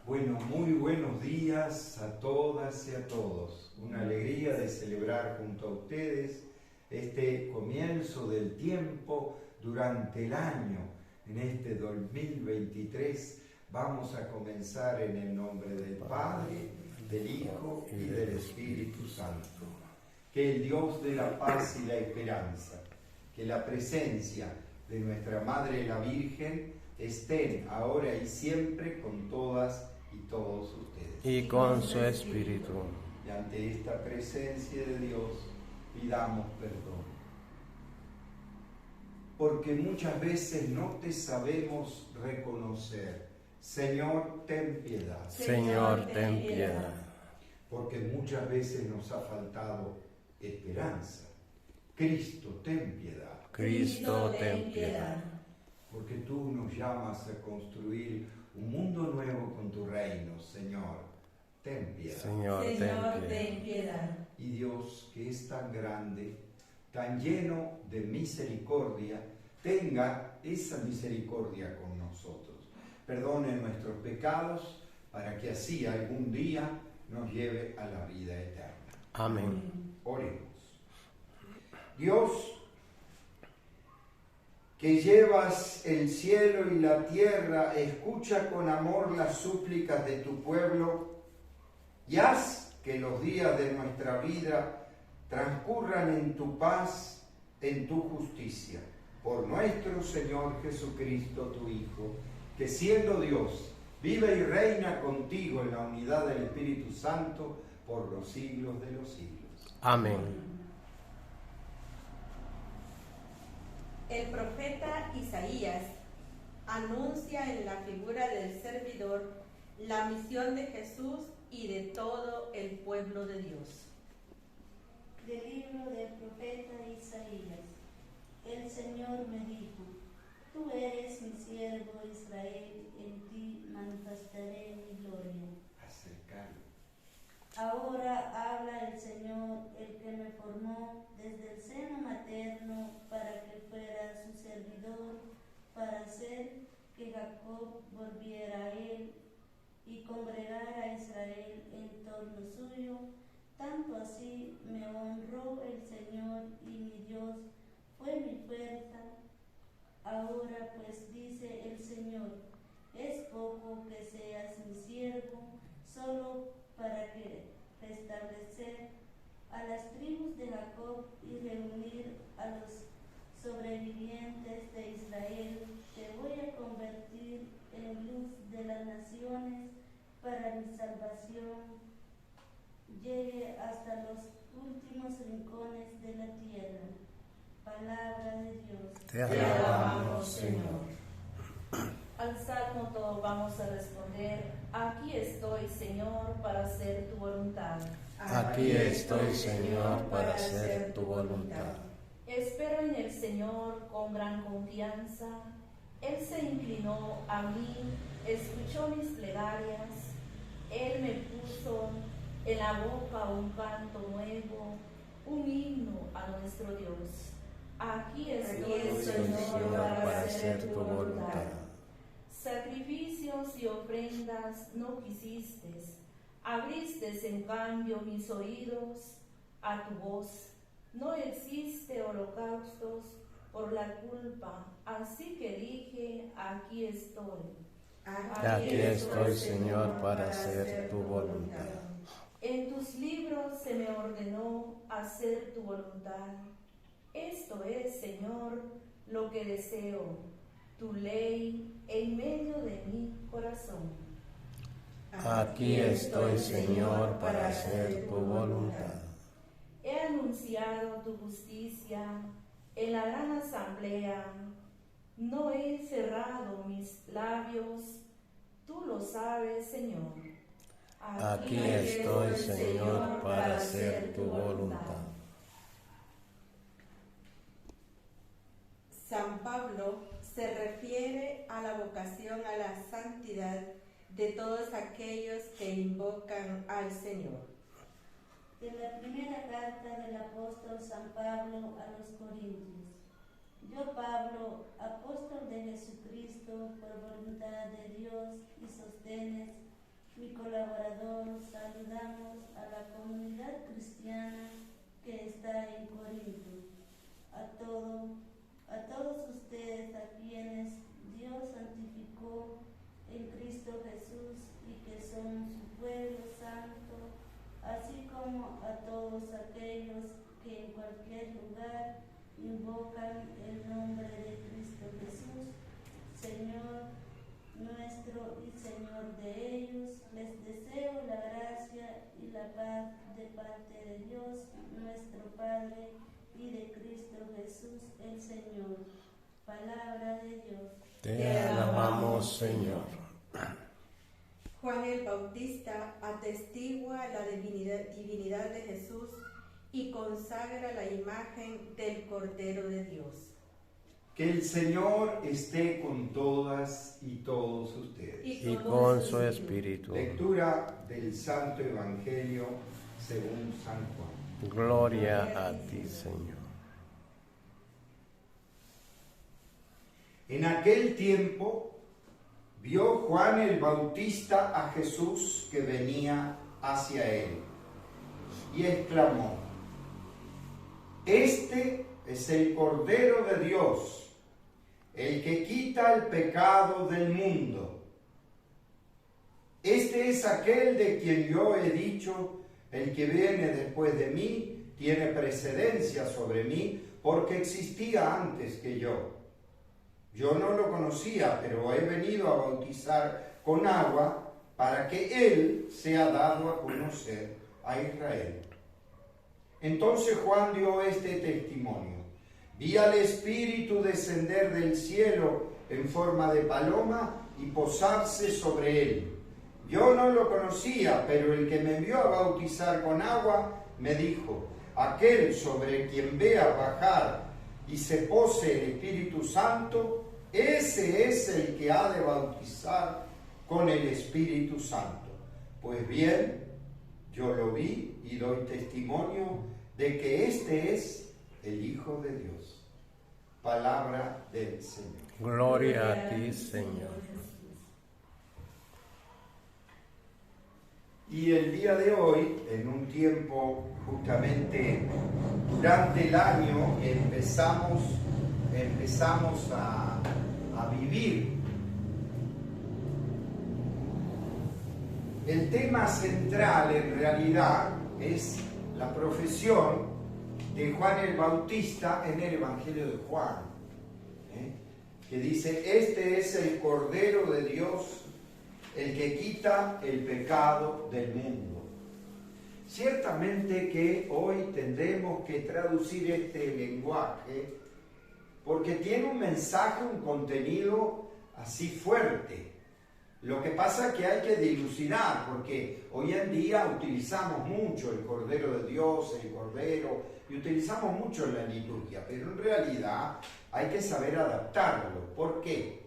Bueno, muy buenos días a todas y a todos. Una alegría de celebrar junto a ustedes este comienzo del tiempo durante el año. En este 2023 vamos a comenzar en el nombre del Padre, del Hijo y del Espíritu Santo. Que el Dios de la paz y la esperanza, que la presencia de nuestra Madre la Virgen estén ahora y siempre con todas y todos ustedes. Y con su espíritu. Y ante esta presencia de Dios pidamos perdón. Porque muchas veces no te sabemos reconocer. Señor, ten piedad. Señor, ten piedad. Porque muchas veces nos ha faltado esperanza. Cristo, ten piedad. Cristo, ten piedad. Porque tú nos llamas a construir un mundo nuevo con tu reino, Señor. Ten piedad. Señor, ten piedad. Y Dios, que es tan grande, tan lleno de misericordia, tenga esa misericordia con nosotros. Perdone nuestros pecados para que así algún día nos lleve a la vida eterna. Amén. Oremos. Dios, que llevas el cielo y la tierra, escucha con amor las súplicas de tu pueblo y haz que los días de nuestra vida transcurran en tu paz, en tu justicia. Por nuestro Señor Jesucristo, tu Hijo, que siendo Dios, vive y reina contigo en la unidad del Espíritu Santo por los siglos de los siglos. Amén. El profeta Isaías anuncia en la figura del servidor la misión de Jesús y de todo el pueblo de Dios. Del libro del profeta Isaías. El Señor me dijo: tú eres mi siervo Israel, en ti manifestaré mi gloria. Acercarlo. Ahora habla el Señor, el que me formó desde el seno materno para que fuera su servidor, para hacer que Jacob volviera a él y congregara a Israel en torno suyo. Tanto así me honró el Señor y mi Dios fue mi fuerza. Ahora pues dice el Señor: es poco que seas mi siervo, solo para que restablecer a las tribus de Jacob y reunir a los sobrevivientes de Israel. Te voy a convertir en luz de las naciones, para mi salvación llegue hasta los últimos rincones de la tierra. Palabra de Dios. Te alabamos, Señor. Al salmo todos vamos a responder: aquí estoy, Señor, para hacer tu voluntad. Aquí estoy, Señor, para hacer tu voluntad. Espero en el Señor con gran confianza. Él se inclinó a mí, escuchó mis plegarias. Él me puso en la boca un canto nuevo, un himno a nuestro Dios. Aquí estoy, Señor, para hacer tu voluntad. Sacrificios y ofrendas no quisiste, abriste en cambio mis oídos a tu voz. No existe holocaustos por la culpa, así que dije: aquí estoy. Aquí estoy, Señor, para hacer tu voluntad. En tus libros se me ordenó hacer tu voluntad. Esto es, Señor, lo que deseo, tu ley en medio de mi corazón. Aquí estoy, Señor, para hacer tu voluntad. He anunciado tu justicia en la gran asamblea. No he cerrado mis labios, tú lo sabes, Señor. Aquí estoy, Señor, para hacer tu voluntad. San Pablo se refiere a la vocación a la santidad de todos aquellos que invocan al Señor. De la primera carta del apóstol San Pablo a los Corintios. Yo, Pablo, apóstol de Jesucristo por voluntad de Dios, y Sóstenes, Parador, saludamos a la comunidad cristiana que está en Corinto, a todos ustedes a quienes Dios santificó en Cristo Jesús y que son su pueblo santo, así como a todos aquellos que en cualquier lugar invocan el nombre de Cristo Jesús, Señor nuestro y Señor de ellos. Les deseo la gracia y la paz de parte de Dios nuestro Padre y de Cristo Jesús el Señor. Palabra de Dios. Te alabamos, Señor. Juan el Bautista atestigua la divinidad de Jesús y consagra la imagen del Cordero de Dios. Que el Señor esté con todas y todos ustedes. Y con su Espíritu. Lectura del Santo Evangelio según San Juan. Gloria a ti, Señor. En aquel tiempo vio Juan el Bautista a Jesús que venía hacia él y exclamó: Este es el Cordero de Dios, el que quita el pecado del mundo. Este es aquel de quien yo he dicho: el que viene después de mí tiene precedencia sobre mí, porque existía antes que yo. Yo no lo conocía, pero he venido a bautizar con agua para que él sea dado a conocer a Israel. Entonces Juan dio este testimonio: vi al Espíritu descender del cielo en forma de paloma y posarse sobre él. Yo no lo conocía, pero el que me envió a bautizar con agua me dijo: aquel sobre quien vea bajar y se pose el Espíritu Santo, ese es el que ha de bautizar con el Espíritu Santo. Pues bien, yo lo vi y doy testimonio de que este es el Hijo de Dios. Palabra del Señor. Gloria a ti, Señor. Y el día de hoy, en un tiempo justamente durante el año, empezamos a vivir. El tema central en realidad es la profesión de Juan el Bautista en el Evangelio de Juan, que dice: este es el Cordero de Dios, el que quita el pecado del mundo. Ciertamente que hoy tendremos que traducir este lenguaje porque tiene un mensaje, un contenido así fuerte. Lo que pasa es que hay que dilucidar, porque hoy en día utilizamos mucho el Cordero de Dios, el Cordero, y utilizamos mucho en la liturgia, pero en realidad hay que saber adaptarlo. ¿Por qué?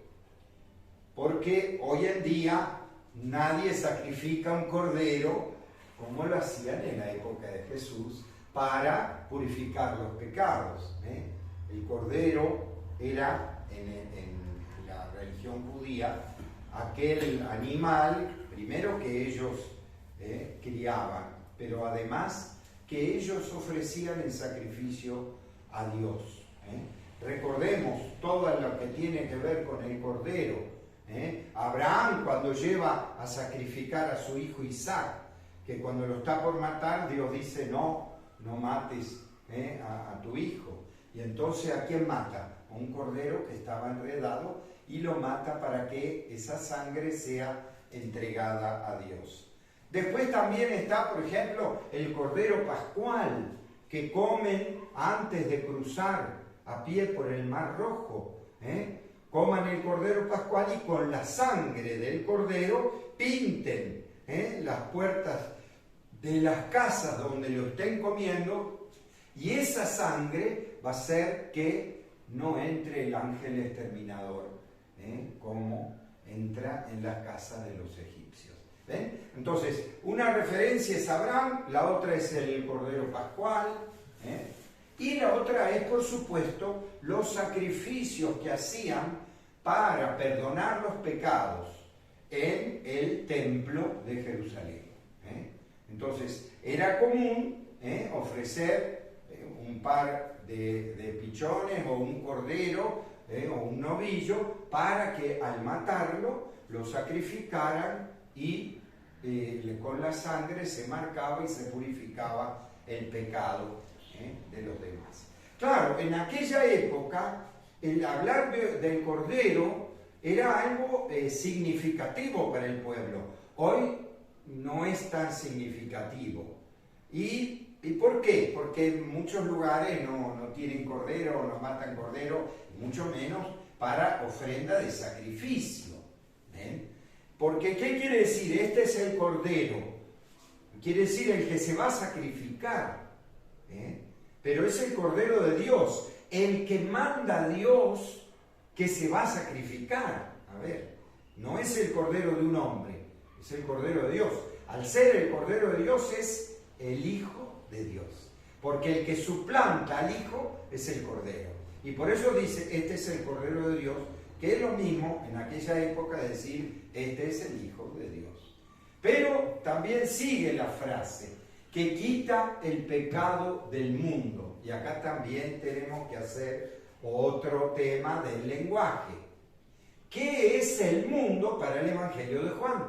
Porque hoy en día nadie sacrifica un cordero como lo hacían en la época de Jesús para purificar los pecados. El cordero era, en la religión judía, aquel animal, primero que ellos criaban, pero además que ellos ofrecían en sacrificio a Dios. Recordemos todo lo que tiene que ver con el cordero. Abraham, cuando lleva a sacrificar a su hijo Isaac, que cuando lo está por matar, Dios dice: no mates a tu hijo. Y entonces, ¿a quién mata? A un cordero que estaba enredado, y lo mata para que esa sangre sea entregada a Dios. Después también está, por ejemplo, el cordero pascual, que comen antes de cruzar a pie por el Mar Rojo. Coman el cordero pascual y con la sangre del cordero pinten las puertas de las casas donde lo estén comiendo, y esa sangre va a hacer que no entre el ángel exterminador, como entra en las casas de los egipcios. ¿Ven? Entonces, una referencia es Abraham, la otra es el cordero pascual, y la otra es, por supuesto, los sacrificios que hacían para perdonar los pecados en el templo de Jerusalén. Entonces, era común ofrecer un par de pichones o un cordero o un novillo para que al matarlo lo sacrificaran y con la sangre se marcaba y se purificaba el pecado de los demás. Claro, en aquella época el hablar del cordero era algo significativo para el pueblo. Hoy no es tan significativo. ¿Y por qué? Porque en muchos lugares no tienen cordero o no matan cordero, mucho menos para ofrenda de sacrificio. Porque, ¿qué quiere decir? Este es el cordero. Quiere decir el que se va a sacrificar. Pero es el cordero de Dios, el que manda a Dios que se va a sacrificar. A ver, no es el cordero de un hombre, es el cordero de Dios. Al ser el cordero de Dios es el Hijo de Dios. Porque el que suplanta al Hijo es el cordero. Y por eso dice, este es el cordero de Dios, que es lo mismo en aquella época decir, este es el Hijo de Dios. Pero también sigue la frase, que quita el pecado del mundo. Y acá también tenemos que hacer otro tema del lenguaje. ¿Qué es el mundo para el Evangelio de Juan?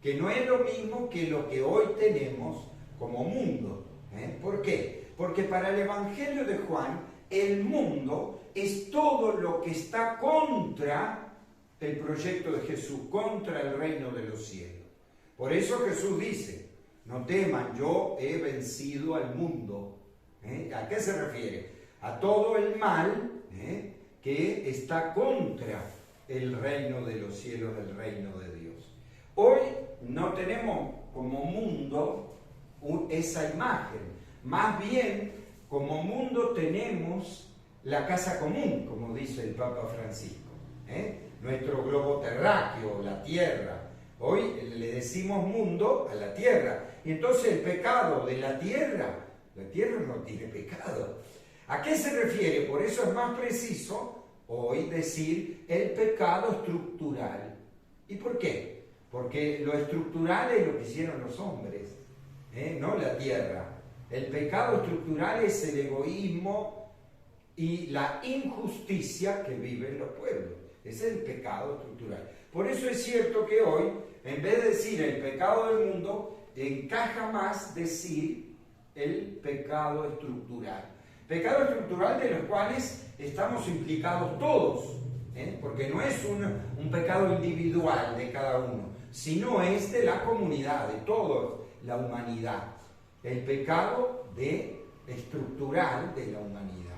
Que no es lo mismo que lo que hoy tenemos como mundo. ¿Por qué? Porque para el Evangelio de Juan, el mundo es todo lo que está contra el proyecto de Jesús, contra el reino de los cielos. Por eso Jesús dice, no teman, yo he vencido al mundo. ¿A qué se refiere? A todo el mal que está contra el reino de los cielos, el reino de Dios. Hoy no tenemos como mundo esa imagen, más bien como mundo tenemos la casa común, como dice el Papa Francisco, nuestro globo terráqueo, la tierra. Hoy le decimos mundo a la tierra, y entonces el pecado de la tierra no tiene pecado. ¿A qué se refiere? Por eso es más preciso hoy decir el pecado estructural. ¿Y por qué? Porque lo estructural es lo que hicieron los hombres, no la tierra. El pecado estructural es el egoísmo y la injusticia que viven los pueblos. Ese es el pecado estructural. Por eso es cierto que hoy, en vez de decir el pecado del mundo, encaja más decir el pecado estructural. Pecado estructural de los cuales estamos implicados todos, porque no es un pecado individual de cada uno, sino es de la comunidad, de toda la humanidad. El pecado estructural de la humanidad.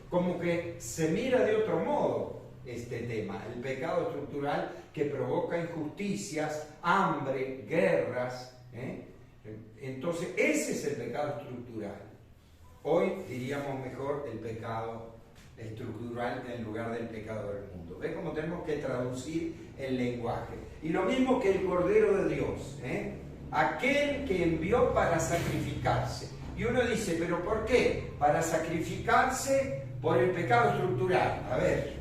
Como que se mira de otro modo este tema, el pecado estructural que provoca injusticias, hambre, guerras. Entonces ese es el pecado estructural. Hoy diríamos mejor el pecado estructural en lugar del pecado del mundo. ¿Ves cómo tenemos que traducir el lenguaje? Y lo mismo que el Cordero de Dios, aquel que envió para sacrificarse. Y uno dice, ¿pero por qué? Para sacrificarse por el pecado estructural. A ver,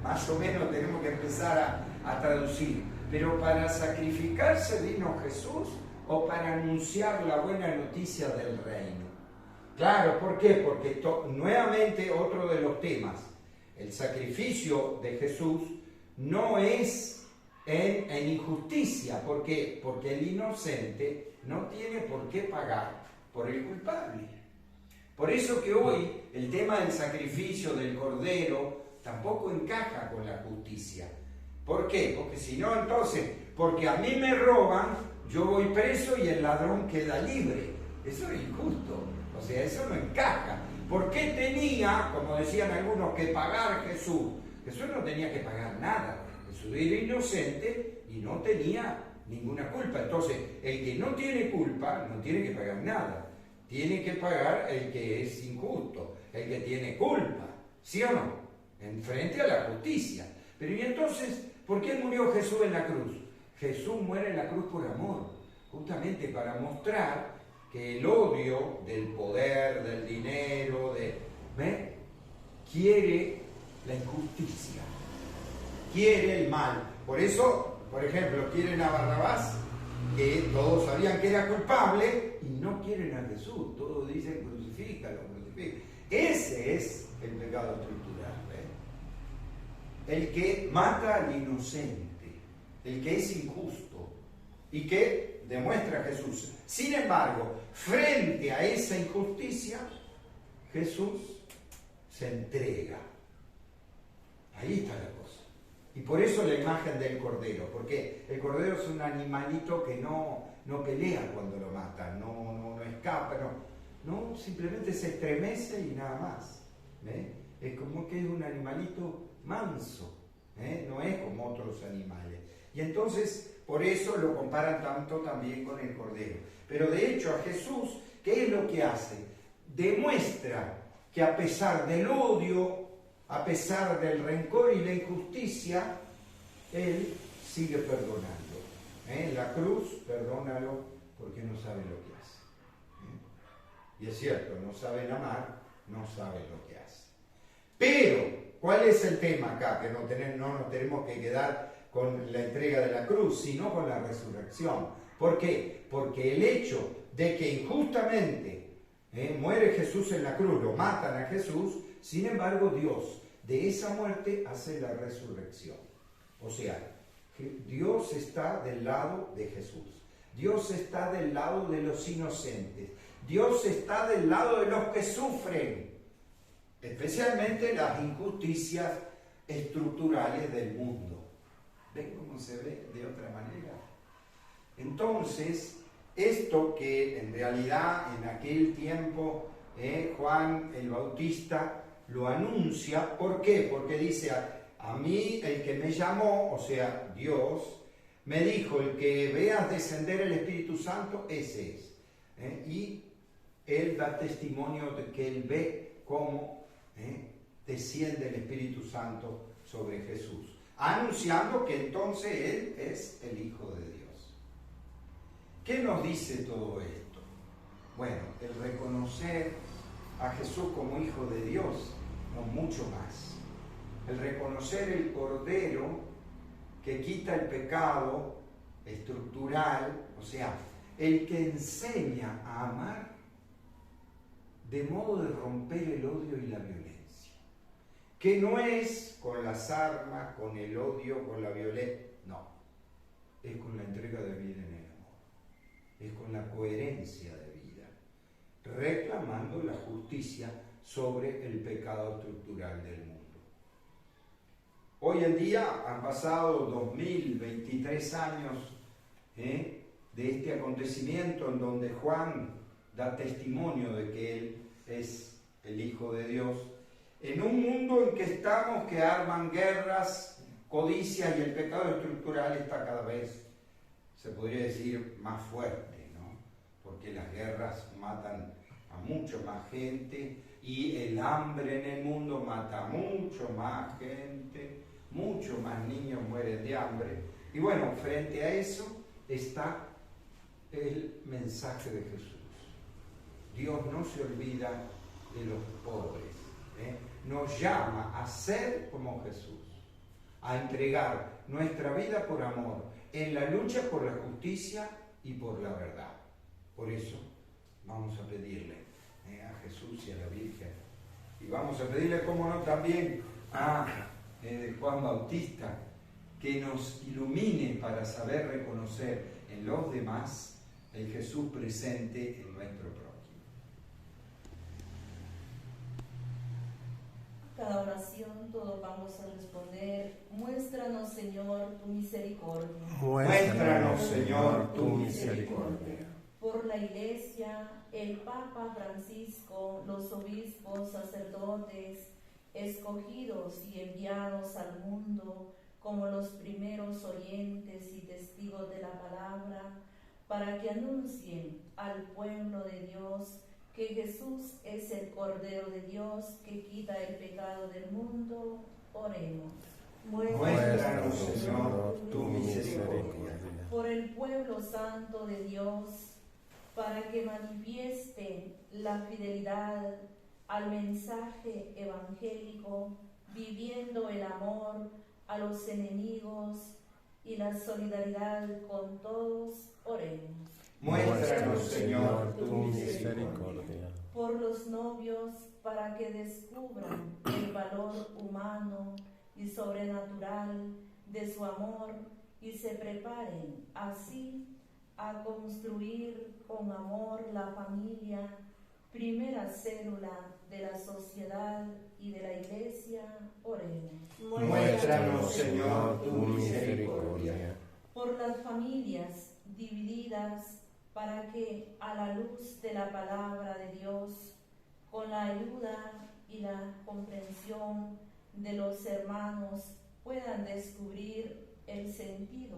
más o menos tenemos que empezar a traducir. Pero para sacrificarse vino Jesús o para anunciar la buena noticia del reino. Claro, ¿por qué? Porque nuevamente otro de los temas, el sacrificio de Jesús no es en injusticia. ¿Por qué? Porque el inocente no tiene por qué pagar por el culpable. Por eso que hoy el tema del sacrificio del cordero tampoco encaja con la justicia. ¿Por qué? Porque si no, entonces, porque a mí me roban, yo voy preso y el ladrón queda libre. Eso es injusto. O sea, eso no encaja. ¿Por qué tenía, como decían algunos, que pagar Jesús? Jesús no tenía que pagar nada. Jesús era inocente y no tenía ninguna culpa. Entonces, el que no tiene culpa no tiene que pagar nada. Tiene que pagar el que es injusto, el que tiene culpa. ¿Sí o no? En frente a la justicia. Pero ¿y entonces por qué murió Jesús en la cruz? Jesús muere en la cruz por amor. Justamente para mostrar que el odio del poder, del dinero, quiere la injusticia, quiere el mal. Por eso Por ejemplo, quieren a Barrabás, que todos sabían que era culpable, y no quieren a Jesús. Todos dicen crucifícalo, crucifícalo. Ese es el pecado estructural. El que mata al inocente, el que es injusto y que demuestra a Jesús. Sin embargo, frente a esa injusticia, Jesús se entrega. Ahí está la cosa. Y por eso la imagen del cordero, porque el cordero es un animalito que no pelea cuando lo matan, no escapa, no, simplemente se estremece y nada más. Es como que es un animalito manso, no es como otros animales. Y entonces, por eso lo comparan tanto también con el cordero. Pero de hecho a Jesús, ¿qué es lo que hace? Demuestra que a pesar del odio, a pesar del rencor y la injusticia, Él sigue perdonando. En la cruz, perdónalo porque no saben lo que hace. Y es cierto, no saben amar, no saben lo que hace. Pero, ¿cuál es el tema acá? Que no nos tenemos que quedar con la entrega de la cruz, sino con la resurrección. ¿Por qué? Porque el hecho de que injustamente muere Jesús en la cruz, lo matan a Jesús, sin embargo Dios de esa muerte hace la resurrección. O sea, Dios está del lado de Jesús. Dios está del lado de los inocentes. Dios está del lado de los que sufren, especialmente las injusticias estructurales del mundo. ¿Ven cómo se ve de otra manera? Entonces, esto que en realidad en aquel tiempo Juan el Bautista lo anuncia, ¿por qué? Porque dice, a mí el que me llamó, o sea, Dios, me dijo, el que veas descender el Espíritu Santo, ese es. Y él da testimonio de que él ve cómo desciende el Espíritu Santo sobre Jesús, anunciando que entonces él es el Hijo de Dios. ¿Qué nos dice todo esto? Bueno, el reconocer a Jesús como Hijo de Dios, no mucho más. El reconocer el Cordero que quita el pecado estructural, o sea, el que enseña a amar de modo de romper el odio y la violencia. Que no es con las armas, con el odio, con la violencia, no. Es con la entrega de vida en el amor. Es con la coherencia de vida, reclamando la justicia sobre el pecado estructural del mundo. Hoy en día han pasado 2023 años de este acontecimiento en donde Juan da testimonio de que Él es el Hijo de Dios, en un mundo en que estamos, que arman guerras, codicias, y el pecado estructural está cada vez, se podría decir, más fuerte, ¿no? Porque las guerras matan a mucho más gente y el hambre en el mundo mata a mucho más gente, mucho más niños mueren de hambre. Y bueno, frente a eso está el mensaje de Jesús. Dios no se olvida de los pobres. Nos llama a ser como Jesús, a entregar nuestra vida por amor, en la lucha por la justicia y por la verdad. Por eso vamos a pedirle a Jesús y a la Virgen, y vamos a pedirle, como no, también a Juan Bautista, que nos ilumine para saber reconocer en los demás el Jesús presente en nuestro prójimo. Cada oración todos vamos a responder: muéstranos, Señor, tu misericordia. Muéstranos, Señor, tu misericordia. Por la Iglesia, el Papa Francisco, los obispos, sacerdotes, escogidos y enviados al mundo como los primeros oyentes y testigos de la palabra, para que anuncien al pueblo de Dios que Jesús es el Cordero de Dios que quita el pecado del mundo. Oremos. Muéstranos, Señor, tu misericordia. Por el pueblo santo de Dios, para que manifiesten la fidelidad al mensaje evangélico, viviendo el amor a los enemigos y la solidaridad con todos, oremos. Muéstranos, Señor, tu misericordia. Por los novios, para que descubran el valor humano y sobrenatural de su amor y se preparen así a construir con amor la familia, primera célula de la sociedad y de la Iglesia, oremos. Muéstranos, Señor, tu misericordia. Por las familias divididas, para que a la luz de la palabra de Dios, con la ayuda y la comprensión de los hermanos, puedan descubrir el sentido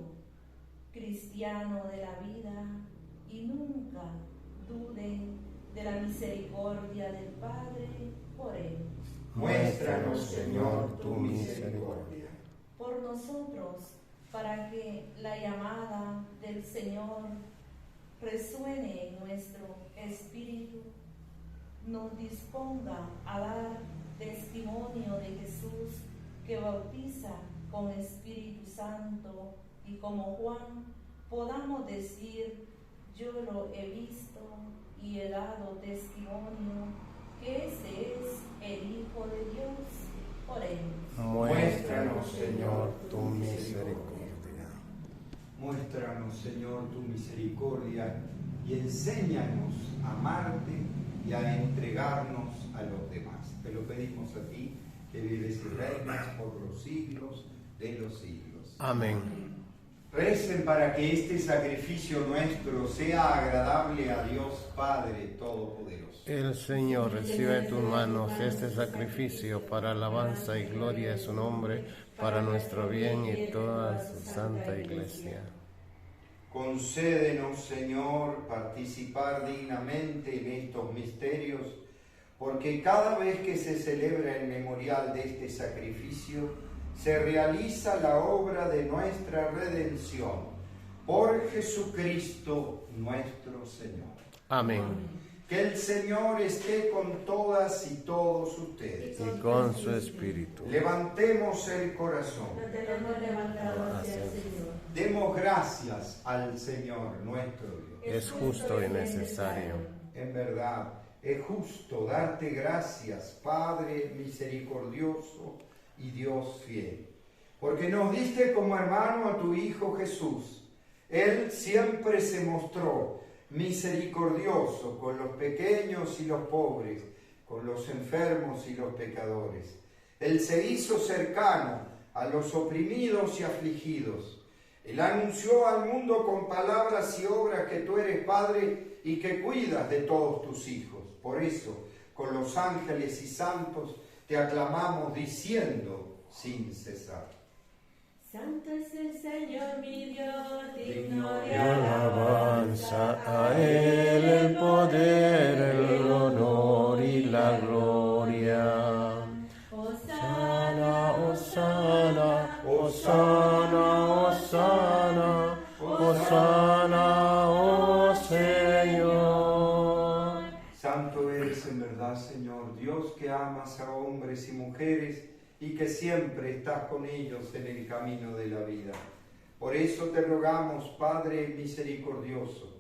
cristiano de la vida y nunca duden de la misericordia del Padre, oremos. Muéstranos, Señor, tu misericordia. Por nosotros, para que la llamada del Señor resuene en nuestro espíritu, nos disponga a dar testimonio de Jesús que bautiza con Espíritu Santo y como Juan podamos decir: yo lo he visto y he dado testimonio que ese es el Hijo de Dios. Oremos. Muéstranos, Señor, tu misericordia. Muéstranos, Señor, tu misericordia y enséñanos a amarte y a entregarnos a los demás. Te lo pedimos a ti, que vives y reinas por los siglos de los siglos. Amén. Recen para que este sacrificio nuestro sea agradable a Dios Padre Todopoderoso. El Señor reciba de tus manos este sacrificio para alabanza y gloria de su nombre, para nuestro bien y toda su santa Iglesia. Concédenos, Señor, participar dignamente en estos misterios, porque cada vez que se celebra el memorial de este sacrificio, se realiza la obra de nuestra redención. Por Jesucristo nuestro Señor. Amén. Que el Señor esté con todas y todos ustedes. Y con su espíritu. Levantemos el corazón. Demos gracias al Señor nuestro Dios. Es justo y necesario. En verdad, es justo darte gracias, Padre misericordioso y Dios fiel, porque nos diste como hermano a tu Hijo Jesús. Él siempre se mostró misericordioso con los pequeños y los pobres, con los enfermos y los pecadores. Él se hizo cercano a los oprimidos y afligidos. Él anunció al mundo con palabras y obras que tú eres Padre y que cuidas de todos tus hijos. Por eso, con los ángeles y santos, te aclamamos diciendo sin cesar: Santo es el Señor mi Dios, digno de Y alabanza a Él el poder, el honor y la gloria. Hosana, Hosana, Hosana, Hosana, Hosana, oh Señor. Santo eres en verdad, Señor, Dios que amas a hombres y mujeres y que siempre estás con ellos en el camino de la vida. Por eso te rogamos, Padre misericordioso,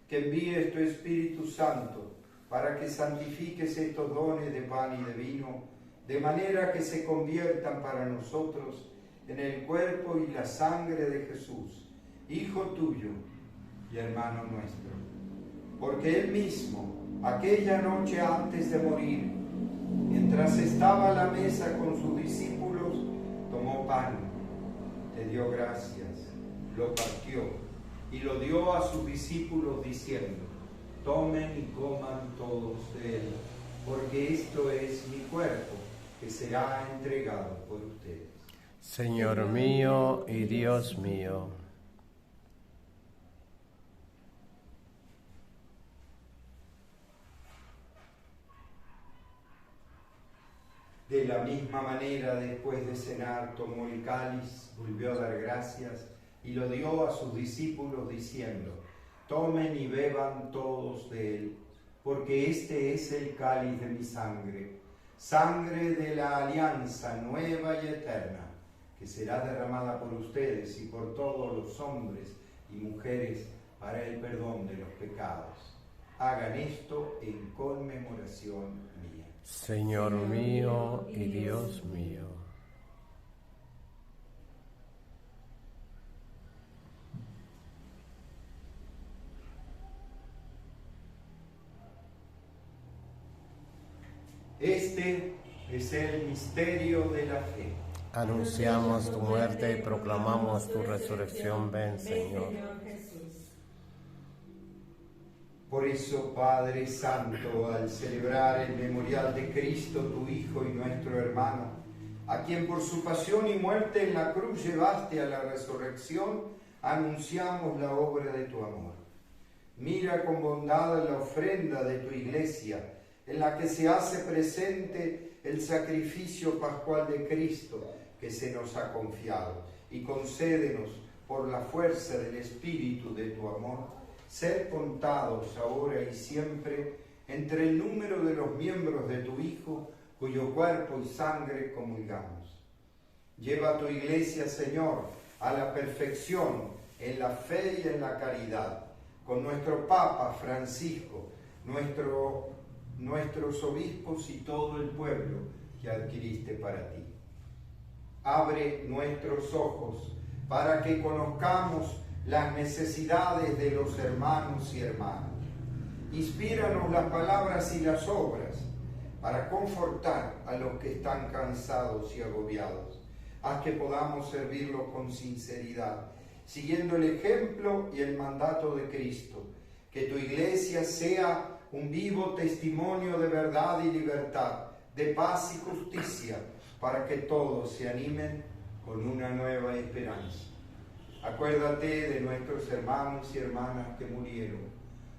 que envíes tu Espíritu Santo para que santifiques estos dones de pan y de vino, de manera que se conviertan para nosotros en el cuerpo y la sangre de Jesús, Hijo tuyo y hermano nuestro. Porque Él mismo, aquella noche antes de morir, mientras estaba a la mesa con sus discípulos, tomó pan, te dio gracias, lo partió y lo dio a sus discípulos diciendo: tomen y coman todos de él, porque esto es mi cuerpo, que será entregado por ustedes. Señor mío y Dios mío. De la misma manera, después de cenar, tomó el cáliz, volvió a dar gracias y lo dio a sus discípulos diciendo: tomen y beban todos de él, porque este es el cáliz de mi sangre, sangre de la alianza nueva y eterna, que será derramada por ustedes y por todos los hombres y mujeres para el perdón de los pecados. Hagan esto en conmemoración mía. Señor mío y Dios mío. Este es el misterio de la fe. Anunciamos tu muerte y proclamamos tu resurrección. Ven, Señor. Por eso, Padre Santo, al celebrar el memorial de Cristo, tu Hijo y nuestro hermano, a quien por su pasión y muerte en la cruz llevaste a la resurrección, anunciamos la obra de tu amor. Mira con bondad la ofrenda de tu Iglesia, en la que se hace presente el sacrificio pascual de Cristo que se nos ha confiado, y concédenos, por la fuerza del Espíritu de tu amor, ser contados ahora y siempre entre el número de los miembros de tu Hijo, cuyo cuerpo y sangre comulgamos. Lleva a tu Iglesia, Señor, a la perfección en la fe y en la caridad, con nuestro Papa Francisco, nuestros obispos y todo el pueblo que adquiriste para ti. Abre nuestros ojos para que conozcamos las necesidades de los hermanos y hermanas. Inspíranos las palabras y las obras para confortar a los que están cansados y agobiados. Haz que podamos servirlos con sinceridad, siguiendo el ejemplo y el mandato de Cristo. Que tu Iglesia sea un vivo testimonio de verdad y libertad, de paz y justicia, para que todos se animen con una nueva esperanza. Acuérdate de nuestros hermanos y hermanas que murieron,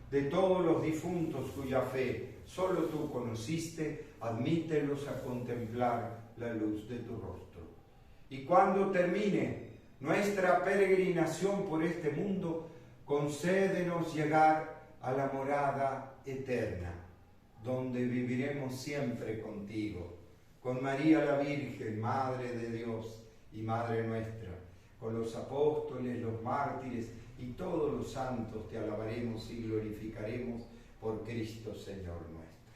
de todos los difuntos cuya fe solo tú conociste, admítelos a contemplar la luz de tu rostro. Y cuando termine nuestra peregrinación por este mundo, concédenos llegar a la morada eterna, donde viviremos siempre contigo, con María la Virgen, Madre de Dios y Madre nuestra, con los apóstoles, los mártires y todos los santos te alabaremos y glorificaremos por Cristo, Señor nuestro.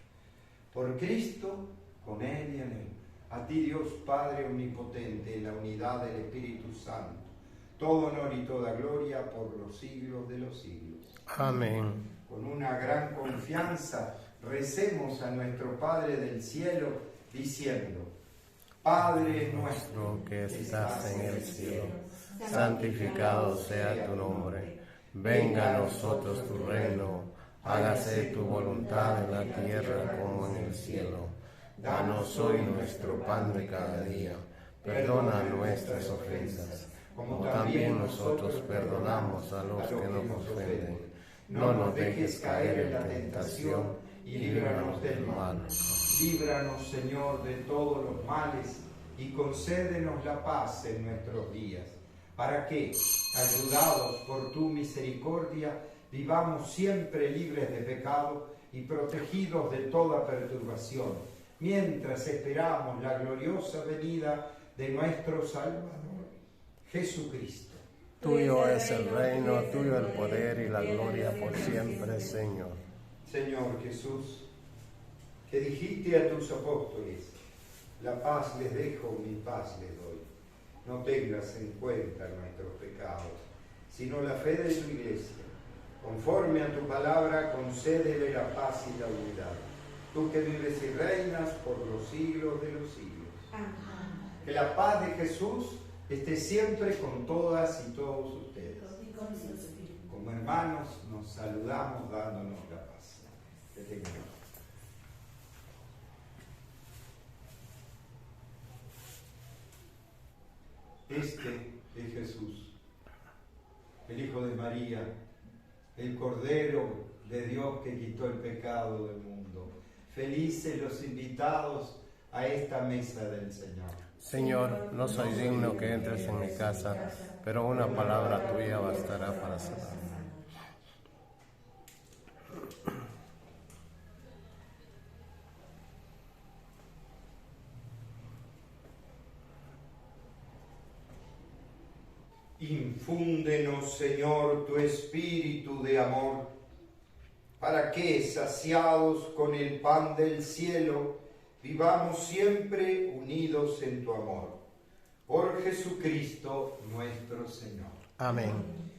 Por Cristo, con Él y en Él. A ti, Dios Padre omnipotente, en la unidad del Espíritu Santo, todo honor y toda gloria por los siglos de los siglos. Amén. Con una gran confianza recemos a nuestro Padre del cielo diciendo: Padre nuestro que estás en el cielo, santificado sea tu nombre. Venga a nosotros tu reino, hágase tu voluntad en la tierra como en el cielo. Danos hoy nuestro pan de cada día. Perdona nuestras ofensas, como también nosotros perdonamos a los que nos ofenden. No nos dejes caer en la tentación y líbranos del mal. Líbranos, Señor, de todos los males y concédenos la paz en nuestros días, para que, ayudados por tu misericordia, vivamos siempre libres de pecado y protegidos de toda perturbación, mientras esperamos la gloriosa venida de nuestro Salvador, Jesucristo. Tuyo es el reino, tuyo el poder y la gloria por siempre, Señor. Señor Jesús, que dijiste a tus apóstoles: la paz les dejo, mi paz les doy. No tengas en cuenta nuestros pecados, sino la fe de tu Iglesia. Conforme a tu palabra, concédele la paz y la unidad. Tú que vives y reinas por los siglos de los siglos. Amén. Que la paz de Jesús esté siempre con todas y todos ustedes. Como hermanos nos saludamos dándonos la paz. Que tengan paz. Este es Jesús, el Hijo de María, el Cordero de Dios que quitó el pecado del mundo. Felices los invitados a esta mesa del Señor. Señor, no soy digno que entres en mi casa, pero una palabra tuya bastará para salvarme. Infúndenos, Señor, tu espíritu de amor, para que, saciados con el pan del cielo, vivamos siempre unidos en tu amor. Por Jesucristo nuestro Señor. Amén.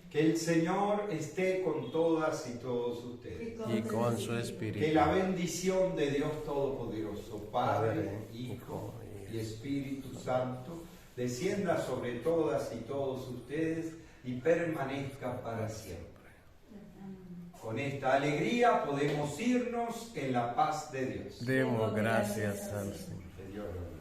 Que el Señor esté con todas y todos ustedes. Y con su espíritu. Que la bendición de Dios Todopoderoso, Padre, Padre, Hijo y Espíritu Santo, descienda sobre todas y todos ustedes y permanezca para siempre. Con esta alegría podemos irnos en la paz de Dios. Demos gracias al Señor. Que Dios los bendiga.